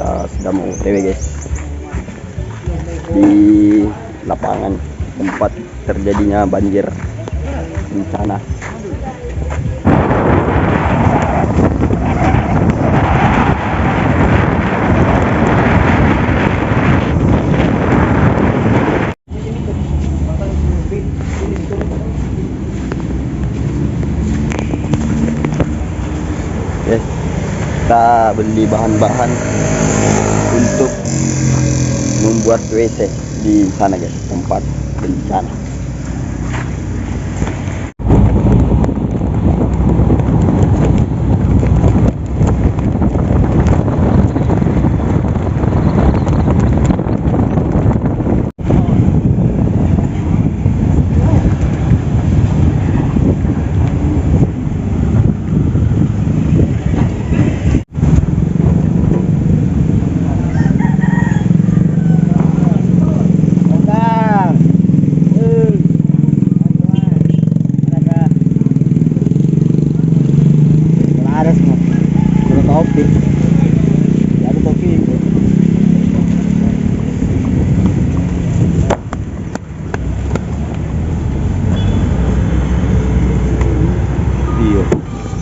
kita sudah mau OTW guys di lapangan tempat terjadinya banjir bencana. Yes, kita beli bahan-bahan untuk membuat WC di sana guys, tempat bencana.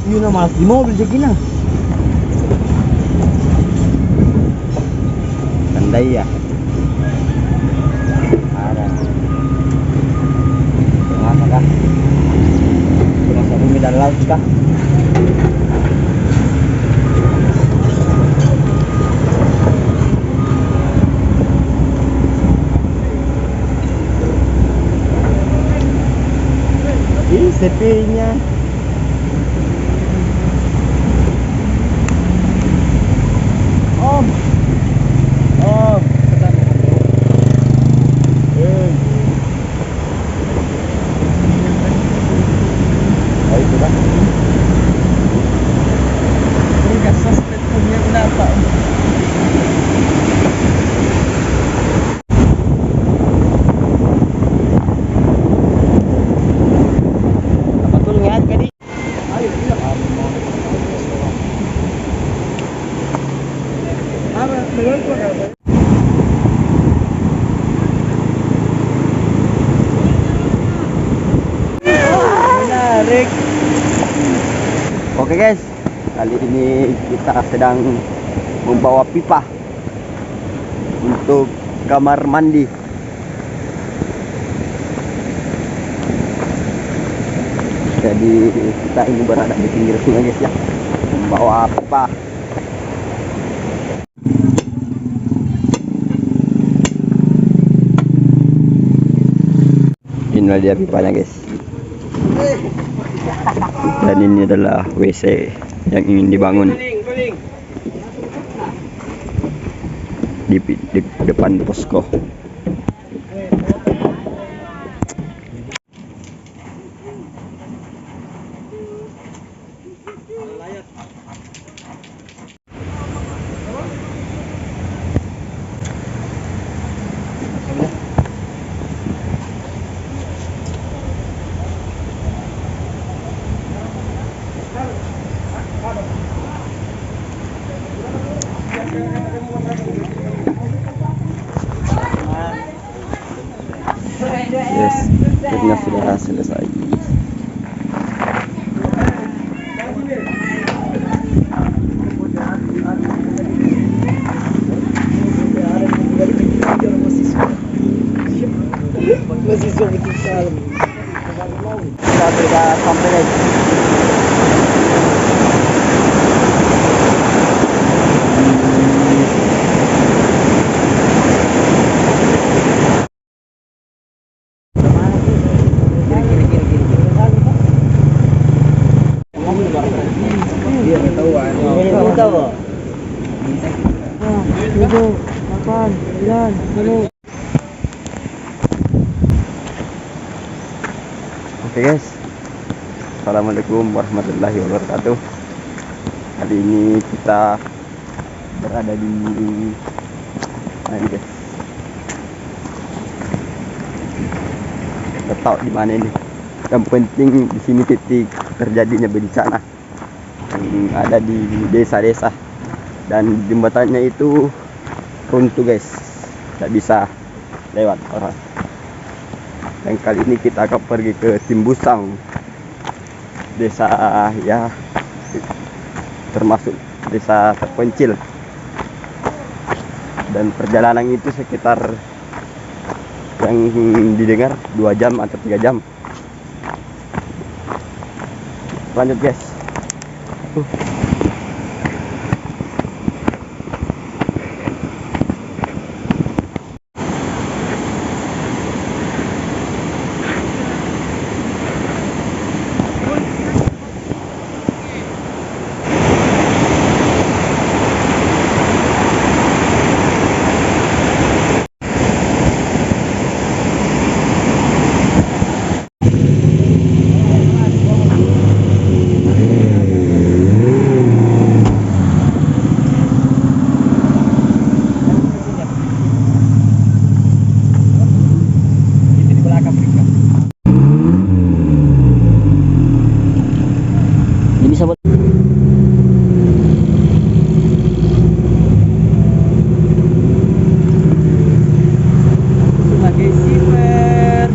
Yun na mas di mobil jadi na. Tandai ya. Ada. Mana kah? Masa bumi dan laut kah? Ih, sepinya. Oke guys, kali ini kita sedang membawa pipa untuk kamar mandi. Jadi kita ini berada di pinggir sungai guys ya, membawa pipa. Inilah dia pipanya guys. Dan ini adalah WC yang ingin dibangun di depan posko. Yes, akhirnya sudah selesai. Kita sudah sampai guys. Oke guys, assalamualaikum warahmatullahi wabarakatuh. Kali ini kita berada di mana guys? Kita tahu di mana ini. Yang penting di sini titik terjadinya bencana yang ada di desa-desa dan jembatannya itu runtuh guys, tidak bisa lewat orang. Dan kali ini kita akan pergi ke Timbusang, desa ya termasuk desa terpencil, dan perjalanan itu sekitar yang didengar 2 jam atau 3 jam. Lanjut guys. Ini bisa buat sebagai siper.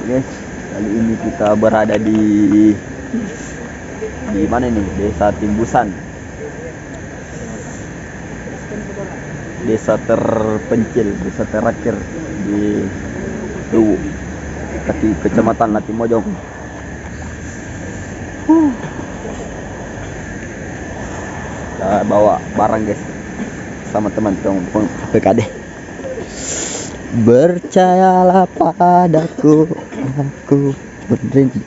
Guys, kali ini kita berada di mana nih? Desa Timbusan. Desa terpencil, desa terakhir di Luwu, Kecamatan Latimojong. Kita bawa barang guys sama teman-teman PKD. Percayalah padaku, aku berjanji.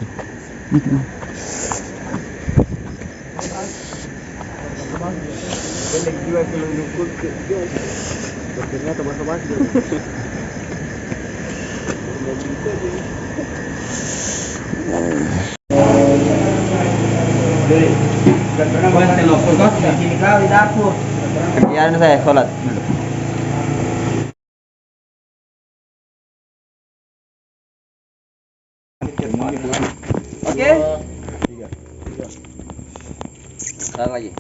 Kerjaan saya sholat. Oke. Sekarang lagi.